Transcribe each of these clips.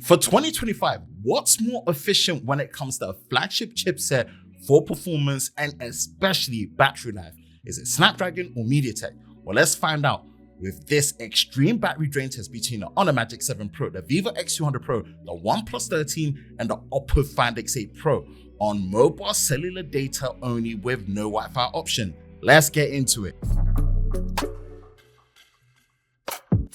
For 2025, what's more efficient when it comes to a flagship chipset for performance and especially battery life? Is it Snapdragon or MediaTek? Well, let's find out with this extreme battery drain test between the Honor Magic 7 Pro, the Vivo X200 Pro, the OnePlus 13, and the Oppo Find X8 Pro on mobile cellular data only with no Wi-Fi option. Let's get into it.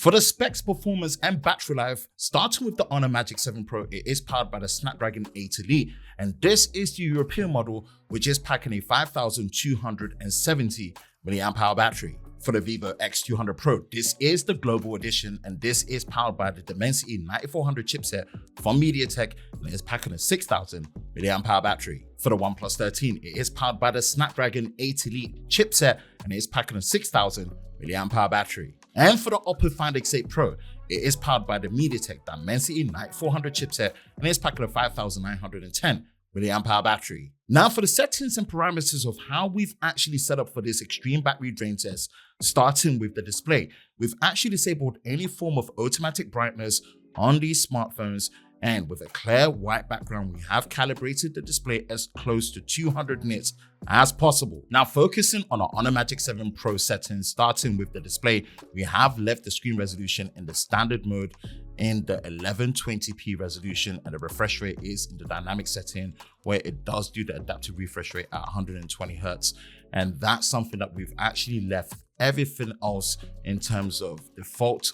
For the specs, performance, and battery life, starting with the Honor Magic 7 Pro, it is powered by the Snapdragon 8 Elite, and this is the European model, which is packing a 5270 mAh battery. For the Vivo X200 Pro, this is the global edition, and this is powered by the Dimensity 9400 chipset from MediaTek, and it is packing a 6000 mAh battery. For the OnePlus 13, it is powered by the Snapdragon 8 Elite chipset, and it is packing a 6000 mAh battery. And for the Oppo Find X8 Pro, it is powered by the MediaTek Dimensity 9400 chipset, and it is packing a 5910 mAh battery. Now for the settings and parameters of how we've actually set up for this extreme battery drain test, starting with the display, we've actually disabled any form of automatic brightness on these smartphones, and with a clear white background, we have calibrated the display as close to 200 nits as possible. Now focusing on our Honor Magic 7 Pro settings, starting with the display, we have left the screen resolution in the standard mode in the 1120p resolution, and the refresh rate is in the dynamic setting where it does do the adaptive refresh rate at 120 Hz. And that's something that we've actually left everything else in terms of default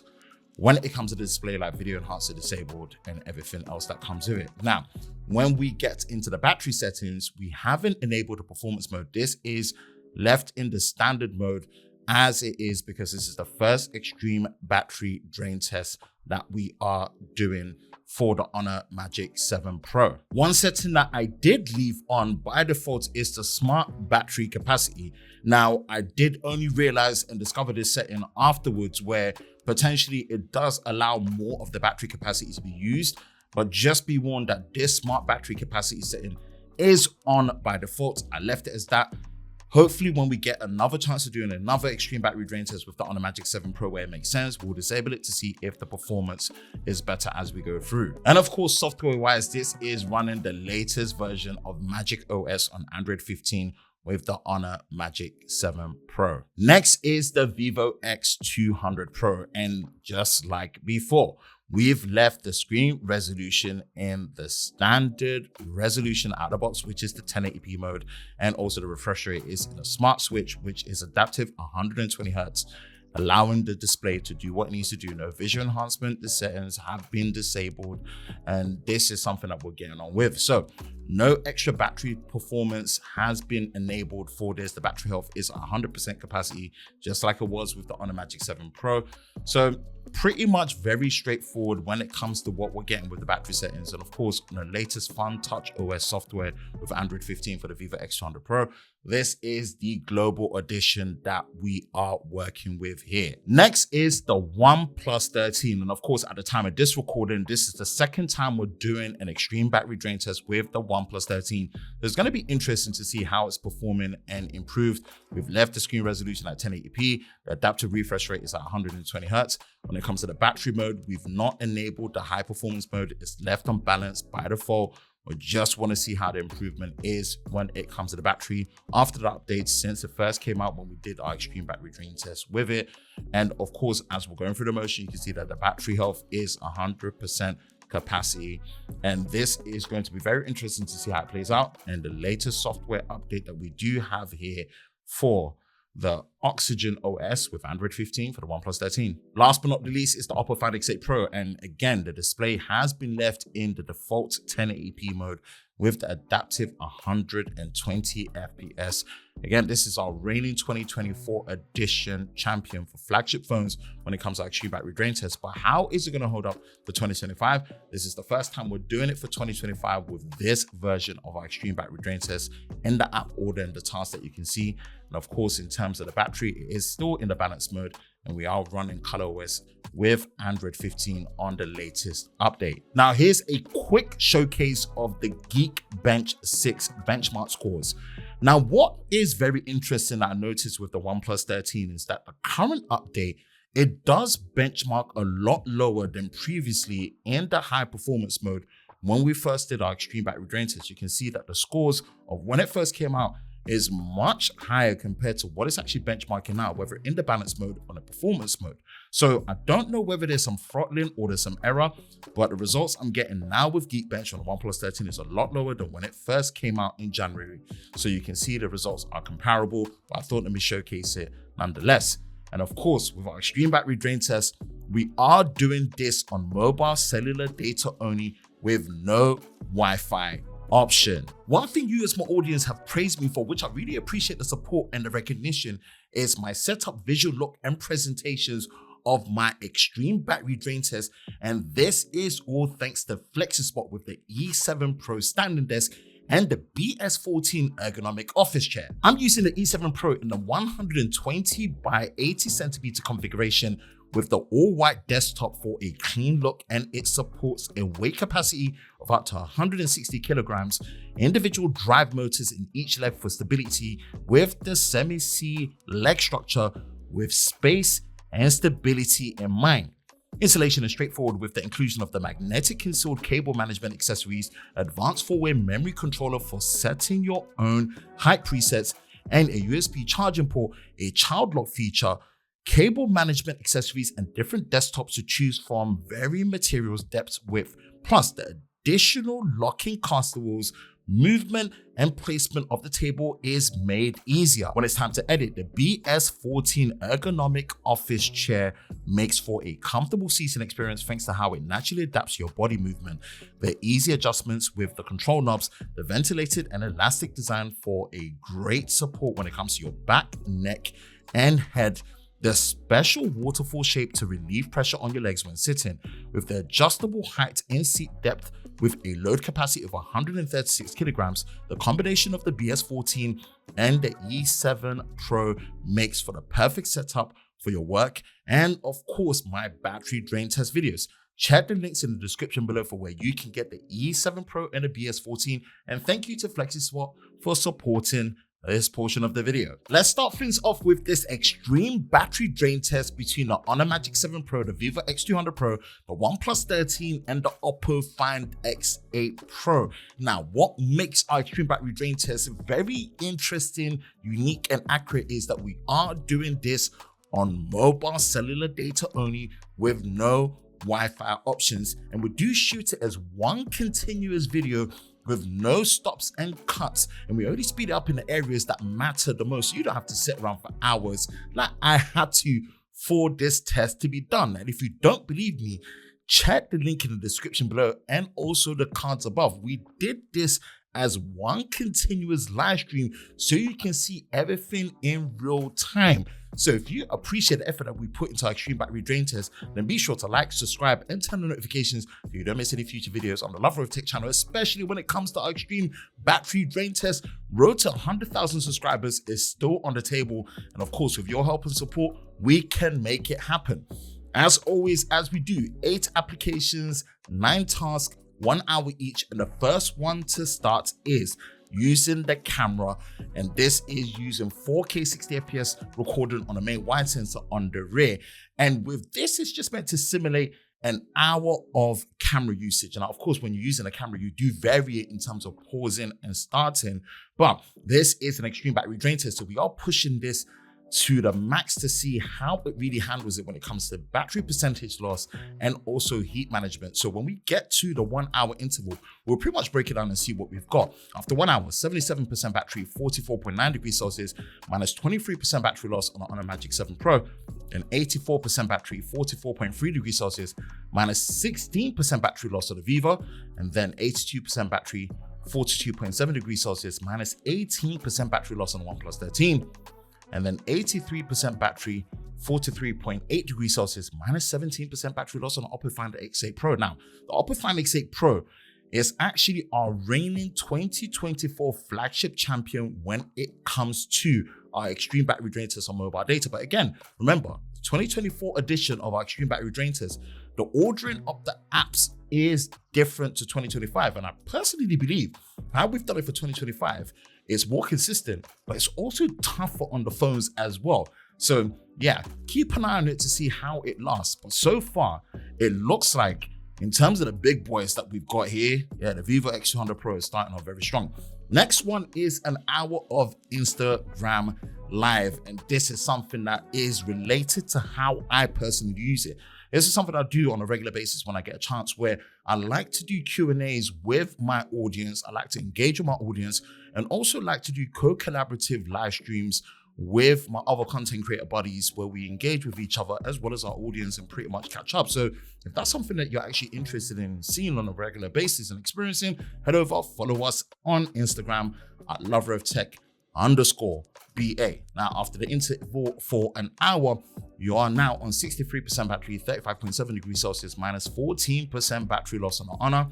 when it comes to the display, like video enhancer disabled and everything else that comes with it. Now, when we get into the battery settings, we haven't enabled the performance mode. This is left in the standard mode as it is because this is the first extreme battery drain test that we are doing for the Honor Magic 7 Pro. One setting that I did leave on by default is the smart battery capacity. Now, I did only realize and discover this setting afterwards where potentially it does allow more of the battery capacity to be used, but just be warned that this smart battery capacity setting is on by default. I left it as that. Hopefully when we get another chance of doing another extreme battery drain test with the Honor Magic 7 Pro where it makes sense, we'll disable it to see if the performance is better as we go through. And of course, software-wise, this is running the latest version of Magic OS on Android 15 with the Honor Magic 7 Pro. Next is the Vivo X200 Pro, and just like before, we've left the screen resolution in the standard resolution out of the box, which is the 1080p mode, and also the refresh rate is in a smart switch, which is adaptive 120 Hz, allowing the display to do what it needs to do. No visual enhancement, the settings have been disabled, and this is something that we're getting on with. So no extra battery performance has been enabled for this. The battery health is 100% capacity, just like it was with the Honor Magic 7 Pro. So pretty much very straightforward when it comes to what we're getting with the battery settings. And of course, on the latest Fun Touch OS software with Android 15 for the Vivo X200 Pro, this is the global edition that we are working with here. Next is the OnePlus 13. And of course, at the time of this recording, this is the second time we're doing an extreme battery drain test with the OnePlus 13. It's going to be interesting to see how it's performing and improved. We've left the screen resolution at 1080p. The adaptive refresh rate is at 120 Hz. When it comes to the battery mode, we've not enabled the high performance mode. It's left on balance by default. We just want to see how the improvement is when it comes to the battery after the updates since it first came out when we did our extreme battery drain test with it. And of course, as we're going through the motion, you can see that the battery health is 100% capacity. And this is going to be very interesting to see how it plays out. And the latest software update that we do have here for the Oxygen OS with Android 15 for the OnePlus 13. Last but not the least is the Oppo Find X8 Pro. And again, the display has been left in the default 1080p mode with the adaptive 120 FPS. Again, this is our reigning 2024 edition champion for flagship phones when it comes to extreme battery drain tests. But how is it going to hold up for 2025? This is the first time we're doing it for 2025 with this version of our extreme battery drain test in the app order and the tasks that you can see. And of course, in terms of the battery, it is still in the balance mode, and we are running ColorOS with Android 15 on the latest update. Now, here's a quick showcase of the Geekbench 6 benchmark scores. Now, what is very interesting that I noticed with the OnePlus 13 is that the current update It does benchmark a lot lower than previously in the high performance mode. When we first did our extreme battery drain test, you can see that the scores of when it first came out is much higher compared to what it's actually benchmarking now, whether in the balance mode or the performance mode. So I don't know whether there's some throttling or there's some error, but the results I'm getting now with Geekbench on the OnePlus 13 is a lot lower than when it first came out in January. So you can see the results are comparable, but I thought let me showcase it nonetheless. And of course, with our extreme battery drain test, we are doing this on mobile cellular data only with no Wi-Fi option. One thing you as my audience have praised me for, which I really appreciate the support and the recognition, is my setup, visual look and presentations of my extreme battery drain test. And this is all thanks to FlexiSpot with the E7 Pro standing desk and the BS14 ergonomic office chair. I'm using the E7 Pro in the 120 by 80 centimeter configuration with the all-white desktop for a clean look, and it supports a weight capacity of up to 160 kilograms, individual drive motors in each leg for stability with the semi-C leg structure with space and stability in mind. Installation is straightforward with the inclusion of the magnetic concealed cable management accessories, advanced 4-way memory controller for setting your own height presets, and a USB charging port, a child lock feature, cable management accessories, and different desktops to choose from, varying materials, depth, width, plus the additional locking caster wheels. Movement and placement of the table is made easier. When it's time to edit, the BS14 ergonomic office chair makes for a comfortable seating experience thanks to how it naturally adapts to your body movement. The easy adjustments with the control knobs, the ventilated and elastic design for a great support when it comes to your back, neck, and head. The special waterfall shape to relieve pressure on your legs when sitting, with the adjustable height and seat depth with a load capacity of 136 kilograms. The combination of the BS14 and the E7 Pro makes for the perfect setup for your work and of course my battery drain test videos. Check the links in the description below for where you can get the E7 Pro and the BS14, and thank you to FlexiSwap for supporting this portion of the video. Let's start things off with this extreme battery drain test between the Honor Magic 7 Pro, the Vivo X200 Pro, the OnePlus 13, and the Oppo Find X8 Pro. Now, what makes our extreme battery drain test very interesting, unique, and accurate is that we are doing this on mobile cellular data only with no Wi-Fi options, and we do shoot it as one continuous video with no stops and cuts, and we only speed it up in the areas that matter the most. You don't have to sit around for hours like I had to for this test to be done. And if you don't believe me, check the link in the description below and also the cards above. We did this as one continuous live stream so you can see everything in real time. So if you appreciate the effort that we put into our extreme battery drain test, then be sure to like, subscribe, and turn on notifications so you don't miss any future videos on the Love of Tech channel, especially when it comes to our extreme battery drain test. Road to 100,000 subscribers is still on the table, and of course, with your help and support, we can make it happen. As always, as we do, 8 applications, 9 tasks, 1 hour each, and the first one to start is using the camera, and this is using 4K 60 FPS recording on a main wide sensor on the rear. And with this, it's just meant to simulate an hour of camera usage. And of course, when you're using a camera, you do vary it in terms of pausing and starting, but this is an extreme battery drain test, so we are pushing this to the max to see how it really handles it when it comes to battery percentage loss and also heat management. So when we get to the 1 hour interval, we'll pretty much break it down and see what we've got. After 1 hour, 77% battery, 44.9 degrees Celsius, minus 23% battery loss on the Honor Magic 7 Pro, and 84% battery, 44.3 degrees Celsius, minus 16% battery loss on the Vivo, and then 82% battery, 42.7 degrees Celsius, minus 18% battery loss on the OnePlus 13, and then 83% battery, 43.8 degrees Celsius, minus 17% battery loss on the Oppo Find X8 Pro. Now, the Oppo Find X8 Pro is actually our reigning 2024 flagship champion when it comes to our extreme battery drain test on mobile data. But again, remember, 2024 edition of our extreme battery drain test, the ordering of the apps is different to 2025. And I personally believe how we've done it for 2025 is more consistent, but it's also tougher on the phones as well. So yeah, keep an eye on it to see how it lasts. But so far, it looks like in terms of the big boys that we've got here, yeah, the Vivo X200 Pro is starting off very strong. Next one is an hour of Instagram Live. And this is something that is related to how I personally use it. This is something I do on a regular basis when I get a chance, where I like to do Q&As with my audience. I like to engage with my audience, and also like to do co-collaborative live streams with my other content creator buddies, where we engage with each other as well as our audience and pretty much catch up. So if that's something that you're actually interested in seeing on a regular basis and experiencing, head over, follow us on Instagram at loverofTech_BA. Now, after the interval for an hour, you are now on 63% battery, 35.7 degrees Celsius, minus 14% battery loss on the Honor.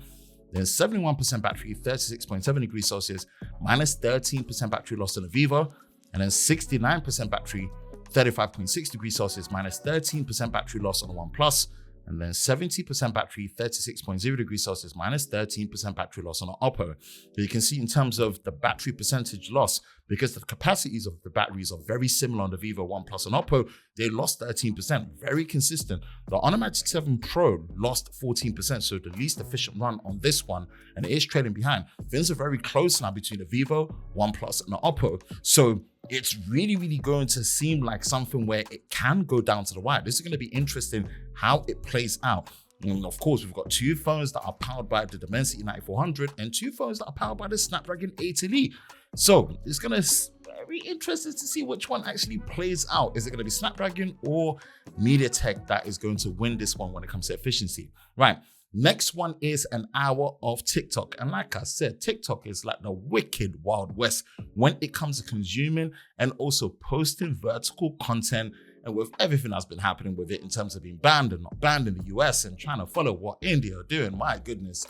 Then 71% battery, 36.7 degrees Celsius, minus 13% battery loss on the Vivo. And then 69% battery, 35.6 degrees Celsius, minus 13% battery loss on the OnePlus. And then 70% battery, 36.0 degrees Celsius, minus 13% battery loss on the Oppo. So you can see in terms of the battery percentage loss, because the capacities of the batteries are very similar on the Vivo, OnePlus, and Oppo, they lost 13%, very consistent. The Honor Magic 7 Pro lost 14%, so the least efficient run on this one, and it is trailing behind. Things are very close now between the Vivo, OnePlus, and the Oppo. So it's really, really going to seem like something where it can go down to the wire. This is going to be interesting how it plays out. And of course, we've got two phones that are powered by the Dimensity 9400 and two phones that are powered by the Snapdragon 8 Elite. So it's going to be very interesting to see which one actually plays out. Is it going to be Snapdragon or MediaTek that is going to win this one when it comes to efficiency? Right. Next one is an hour of TikTok. And like I said, TikTok is like the wicked Wild West when it comes to consuming and also posting vertical content. And with everything that's been happening with it in terms of being banned and not banned in the US and trying to follow what India are doing, my goodness.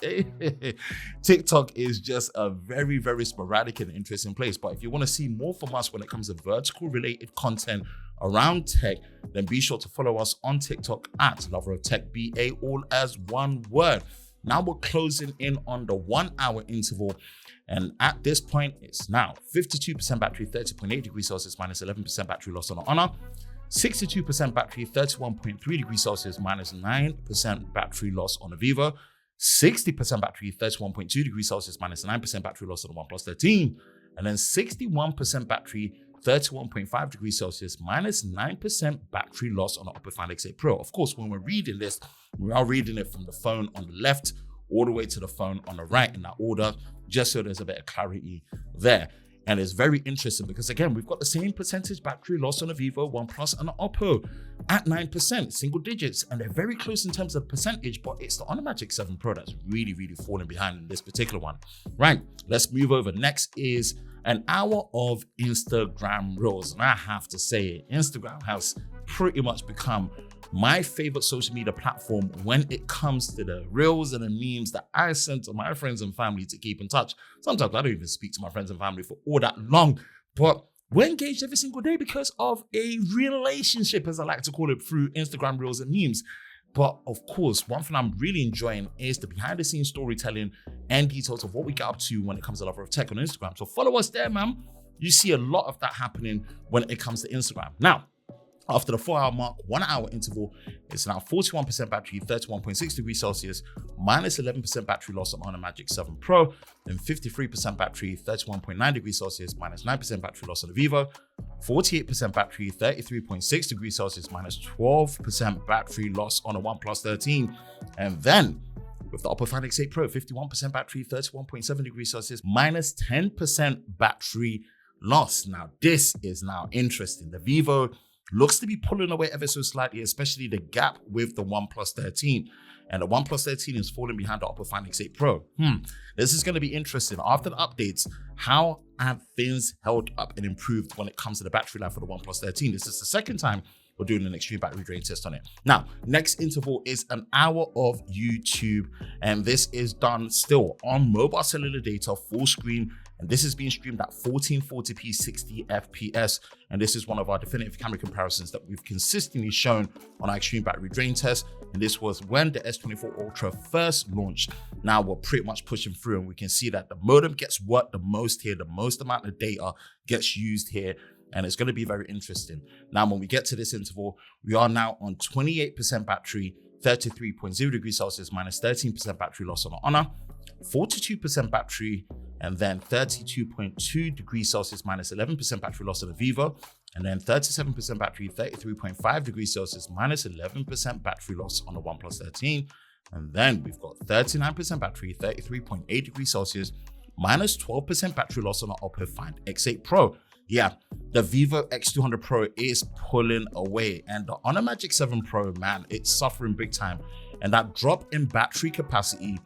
TikTok is just a very, very sporadic and interesting place. But if you want to see more from us when it comes to vertical related content around tech, then be sure to follow us on TikTok at loverofTechBA, all as one word. Now we're closing in on the 1 hour interval. And at this point, it's now 52% battery, 30.8 degrees Celsius, minus 11% battery loss on the Honor. 62% battery, 31.3 degrees Celsius, minus 9% battery loss on the Vivo. 60% battery, 31.2 degrees Celsius, minus 9% battery loss on the OnePlus 13. And then 61% battery, 31.5 degrees Celsius, minus 9% battery loss on the Oppo Find X8 Pro. Of course, when we're reading this, we are reading it from the phone on the left all the way to the phone on the right in that order, just so there's a bit of clarity there. And it's very interesting because, again, we've got the same percentage battery loss on the Vivo, OnePlus, and the Oppo at 9%, single digits. And they're very close in terms of percentage, but it's the Honor Magic 7 Pro that's really, really falling behind in this particular one. Right, let's move over. Next is an hour of Instagram Reels. And I have to say it, Instagram has pretty much become my favorite social media platform when it comes to the reels and the memes that I send to my friends and family to keep in touch. Sometimes I don't even speak to my friends and family for all that long, but we're engaged every single day because of a relationship, as I like to call it, through Instagram reels and memes. But of course, one thing I'm really enjoying is the behind the scenes storytelling and details of what we get up to when it comes to Lover of Tech on Instagram. So follow us there, man. You see a lot of that happening when it comes to Instagram. Now, after the 4 hour mark, 1 hour interval, it's now 41% battery, 31.6 degrees Celsius, minus 11% battery loss on Honor Magic 7 Pro, then 53% battery, 31.9 degrees Celsius, minus 9% battery loss on the Vivo, 48% battery, 33.6 degrees Celsius, minus 12% battery loss on the OnePlus 13. And then with the Oppo Find X8 Pro, 51% battery, 31.7 degrees Celsius, minus 10% battery loss. Now, this is now interesting. The Vivo looks to be pulling away ever so slightly, especially the gap with the OnePlus 13. And the OnePlus 13 is falling behind the Oppo Find X8 Pro. This is going to be interesting. After the updates, how have things held up and improved when it comes to the battery life for the OnePlus 13? This is the second time we're doing an extreme battery drain test on it. Now, next interval is an hour of YouTube, and this is done still on mobile cellular data, full screen, and this is being streamed at 1440p 60 FPS. And this is one of our definitive camera comparisons that we've consistently shown on our extreme battery drain test. And this was when the S24 Ultra first launched. Now we're pretty much pushing through, and we can see that the modem gets worked the most here. The most amount of data gets used here. and it's going to be very interesting. Now, when we get to this interval, we are now on 28% battery, 33.0 degrees Celsius, minus 13% battery loss on the Honor, 42% battery, and then 32.2 degrees Celsius, minus 11% battery loss on the Vivo, and then 37% battery, 33.5 degrees Celsius, minus 11% battery loss on the OnePlus 13. And then we've got 39% battery, 33.8 degrees Celsius, minus 12% battery loss on the Oppo Find X8 Pro. Yeah, the Vivo X200 Pro is pulling away, and the Honor Magic 7 Pro, man, it's suffering big time. And that drop in battery capacity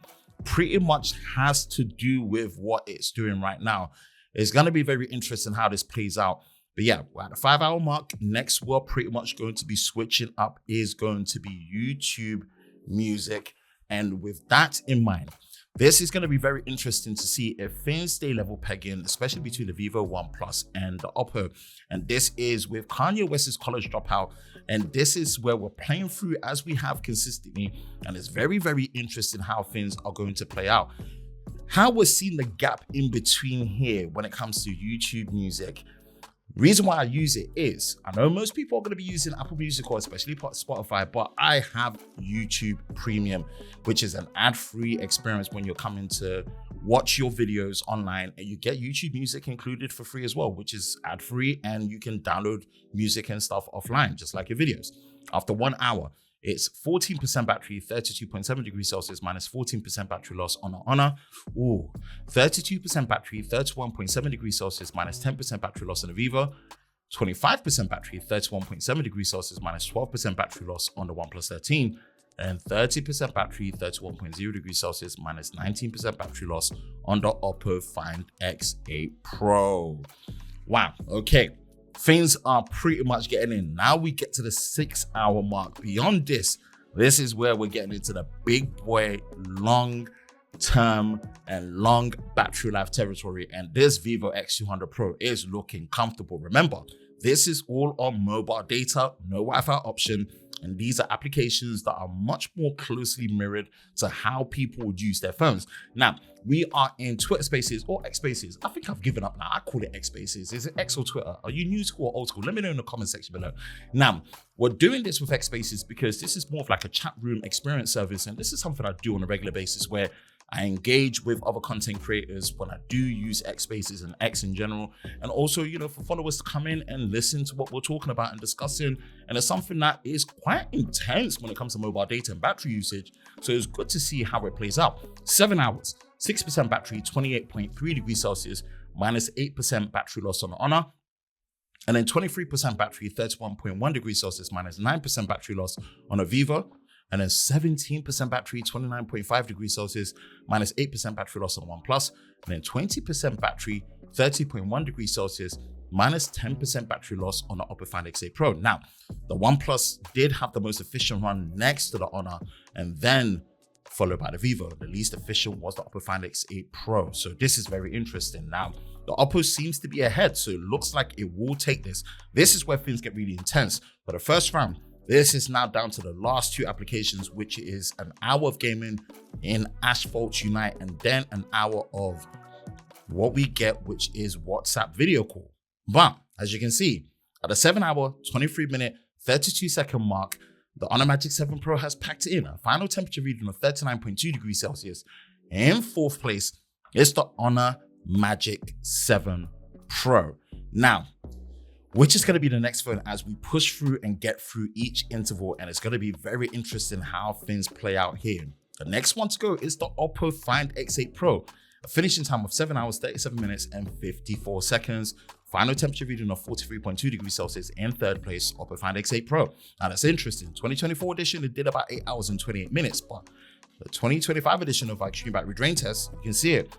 pretty much has to do with what it's doing right now. It's going to be very interesting how this plays out. But yeah, we're at the 5-hour mark. Next, we're pretty much going to be switching up is going to be YouTube Music. And with that in mind, this is going to be very interesting to see if things stay level pegging, especially between the Vivo, OnePlus, and the Oppo. And this is with Kanye West's College Dropout. And this is where we're playing through as we have consistently. And it's very, very interesting how things are going to play out. How we're seeing the gap in between here when it comes to YouTube Music. Reason why I use it is, I know most people are going to be using Apple Music or especially Spotify, but I have YouTube Premium, which is an ad-free experience when you're coming to watch your videos online, and you get YouTube Music included for free as well, which is ad-free, and you can download music and stuff offline, just like your videos. After 1 hour, it's 14% battery, 32.7 degrees Celsius, minus 14% battery loss on the Honor. 32% battery, 31.7 degrees Celsius, minus 10% battery loss on the Vivo. 25% battery, 31.7 degrees Celsius, minus 12% battery loss on the OnePlus 13. And 30% battery, 31.0 degrees Celsius, minus 19% battery loss on the Oppo Find X8 Pro. Wow, okay. Things are pretty much getting in. Now we get to the 6-hour mark. Beyond this, this is where we're getting into the big boy, long-term and long battery life territory. And this Vivo X200 Pro is looking comfortable. Remember, this is all on mobile data, no Wi-Fi option. And these are applications that are much more closely mirrored to how people would use their phones. Now, we are in Twitter Spaces or X Spaces. I think I've given up now. I call it X Spaces. Is it X or Twitter? Are you new school or old school? Let me know in the comment section below. Now, we're doing this with X Spaces because this is more of like a chat room experience service. And this is something I do on a regular basis where I engage with other content creators when I do use X Spaces and X in general. And also, you know, for followers to come in and listen to what we're talking about and discussing. And it's something that is quite intense when it comes to mobile data and battery usage. So it's good to see how it plays out. 7 hours, 6% battery, 28.3 degrees Celsius, minus 8% battery loss on the Honor. And then 23% battery, 31.1 degrees Celsius, minus 9% battery loss on a Vivo. And then 17% battery, 29.5 degrees Celsius, minus 8% battery loss on OnePlus. And then 20% battery, 30.1 degrees Celsius, minus 10% battery loss on the Oppo Find X8 Pro. Now, the OnePlus did have the most efficient run next to the Honor, and then followed by the Vivo. The least efficient was the Oppo Find X8 Pro. So this is very interesting. Now, the Oppo seems to be ahead, so it looks like it will take this. This is where things get really intense. For the first round, this is now down to the last two applications, which is an hour of gaming in Asphalt Unite, and then an hour of what we get, which is WhatsApp video call. But as you can see, at the 7-hour, 23-minute, 32-second mark, the Honor Magic 7 Pro has packed it in. A final temperature reading of 39.2 degrees Celsius. In fourth place is the Honor Magic 7 Pro. Now, which is going to be the next phone as we push through and get through each interval. And it's going to be very interesting how things play out here. The next one to go is the Oppo Find X8 Pro. A finishing time of 7 hours, 37 minutes, and 54 seconds. Final temperature reading of 43.2 degrees Celsius. In third place, Oppo Find X8 Pro. Now that's interesting. 2024 edition, it did about 8 hours and 28 minutes. But the 2025 edition of Extreme Battery Drain Test, you can see it.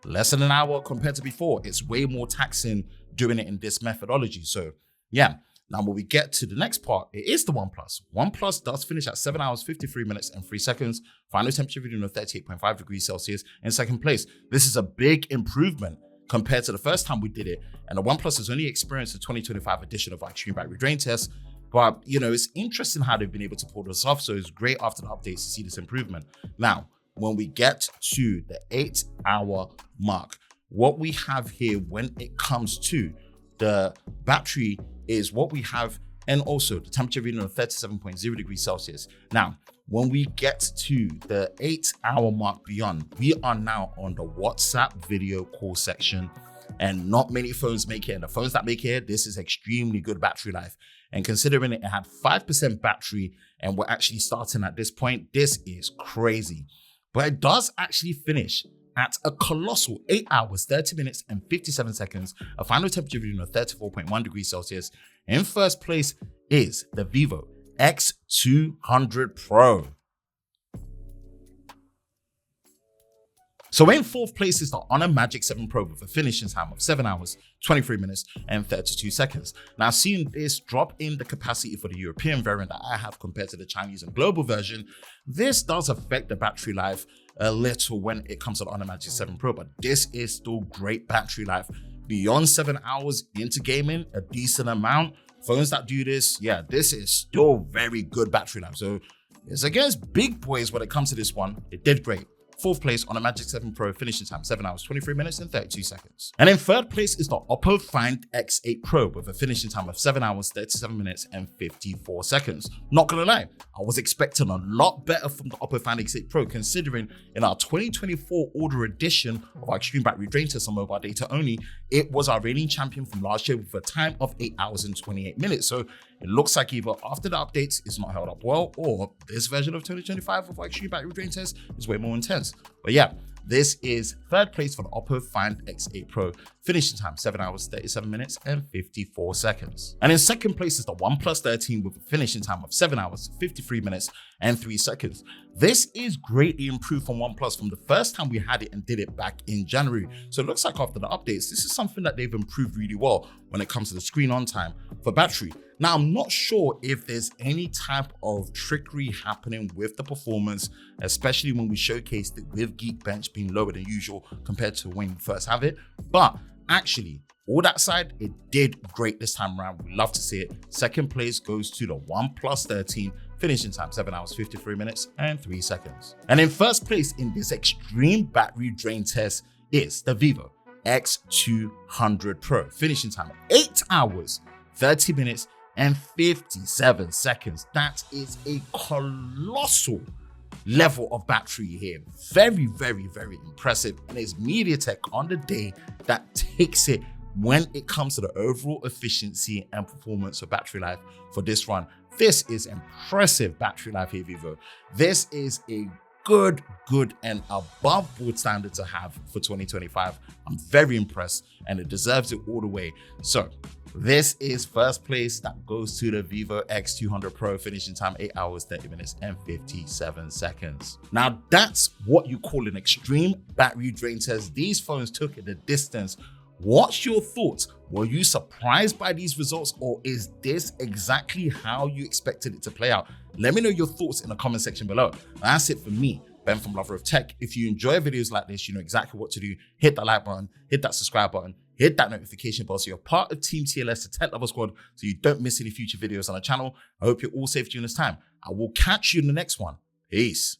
Less than an hour compared to before. It's way more taxing doing it in this methodology. So yeah, now when we get to the next part, it is the OnePlus. OnePlus does finish at 7 hours, 53 minutes, and 3 seconds. Final temperature reading of 38.5 degrees Celsius in second place. This is a big improvement compared to the first time we did it. And the OnePlus has only experienced the 2025 edition of Extreme Battery Drain Test. But, you know, it's interesting how they've been able to pull this off. So it's great after the updates to see this improvement. Now, when we get to the 8-hour mark, what we have here when it comes to the battery is what we have, and also the temperature reading of 37.0 degrees Celsius. Now, when we get to the 8-hour mark beyond, we are now on the WhatsApp video call section, and not many phones make it. And the phones that make it, this is extremely good battery life. And considering it had 5% battery and we're actually starting at this point, this is crazy. But it does actually finish at a colossal 8 hours, 30 minutes and 57 seconds, a final temperature reading of 34.1 degrees Celsius. In first place is the Vivo X200 Pro. So in fourth place is the Honor Magic 7 Pro with a finishing time of 7 hours, 23 minutes and 32 seconds. Now, seeing this drop in the capacity for the European variant that I have compared to the Chinese and global version, this does affect the battery life a little when it comes to the Honor Magic 7 Pro, but this is still great battery life. Beyond 7 hours into gaming, a decent amount. Phones that do this, yeah, this is still very good battery life. So it's against big boys when it comes to this one. It did great. Fourth place on a Magic 7 Pro, finishing time 7 hours, 23 minutes and 32 seconds. And in third place is the Oppo Find X8 Pro with a finishing time of 7 hours, 37 minutes and 54 seconds. Not gonna lie, I was expecting a lot better from the Oppo Find X8 Pro, considering in our 2024 order edition of our Extreme Battery Drain Test on mobile data only, it was our reigning champion from last year with a time of 8 hours and 28 minutes. So it looks like either after the updates it's not held up well, or this version of 2025 of our Extreme Battery Drain Test is way more intense. But yeah, this is third place for the Oppo Find X8 Pro, finishing time 7 hours, 37 minutes and 54 seconds. And in second place is the OnePlus 13 with a finishing time of 7 hours, 53 minutes and 3 seconds. This is greatly improved from OnePlus from the first time we had it and did it back in January. So it looks like after the updates, this is something that they've improved really well when it comes to the screen on time for battery. Now, I'm not sure if there's any type of trickery happening with the performance, especially when we showcased it with Geekbench being lower than usual compared to when we first have it. But actually, all that aside, it did great this time around. We love to see it. Second place goes to the OnePlus 13, finishing time 7 hours, 53 minutes and 3 seconds. And in first place in this extreme battery drain test is the Vivo X200 Pro, finishing time 8 hours, 30 minutes and 57 seconds. That is a colossal level of battery here. Very, very, very impressive. And it's MediaTek on the day that takes it when it comes to the overall efficiency and performance of battery life for this run. This is impressive battery life here, Vivo. This is a good and above board standard to have for 2025. I'm very impressed and it deserves it all the way. So this is first place that goes to the Vivo X200 Pro, finishing time 8 hours, 30 minutes and 57 seconds. Now that's what you call an extreme battery drain test. These phones took it the distance. What's your thoughts? Were you surprised by these results, or is this exactly how you expected it to play out? Let me know your thoughts in the comment section below. That's it for me, Ben from Lover of Tech. If you enjoy videos like this, you know exactly what to do. Hit that like button, hit that subscribe button, hit that notification bell so you're part of Team TLS, the Tech Lover Squad, so you don't miss any future videos on the channel. I hope you're all safe during this time. I will catch you in the next one. Peace.